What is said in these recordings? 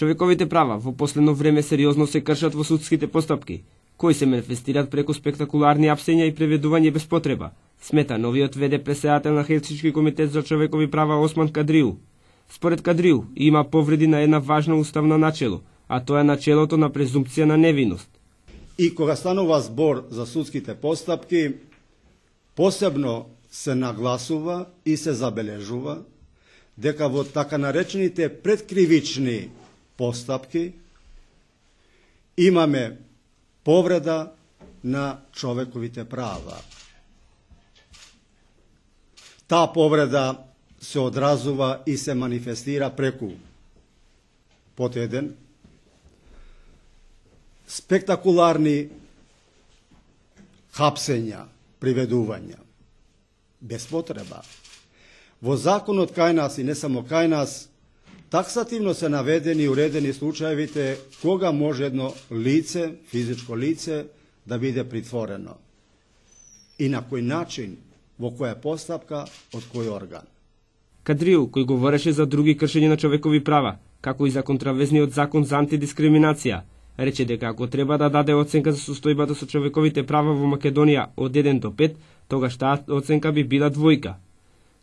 Човековите права во последно време сериозно се кршат во судските постапки, кои се манифестираат преку спектакуларни апсења и преведување без потреба, смета новиот ВД преседател на Хелсиншки комитет за човекови права Осман Кадриу. Според Кадриу има повреди на една важно уставно начело, а тоа е начелото на презумпција на невиност. И кога станува збор за судските постапки, посебно се нагласува и се забележува дека во така наречените предкривични постапки имаме повреда на човековите права. Таа повреда се одразува и се манифестира преку под еден спектакуларни хапсења, приведувања, без потреба. Во законот кај нас и не само кај нас, таксативно се наведени и уредени случаевите кога може едно лице, физичко лице, да биде притворено. И на кој начин, во која постапка, од кој орган. Кадриу, кој говореше за други кршења на човекови права, како и за контравезниот закон за антидискриминација, рече дека ако треба да даде оценка за состојбата со човековите права во Македонија од 1 до 5, тогаш таа оценка би била 2.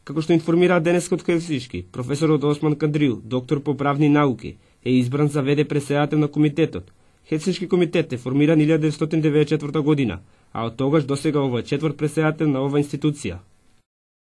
Како што информира денескот Хелсиншки, професорот Осман Кадриу, доктор по правни науки, е избран за ВД преседател на комитетот. Хелсиншки комитет е формиран 1994 година, а од тогаш досега ова е 4 преседател на оваа институција.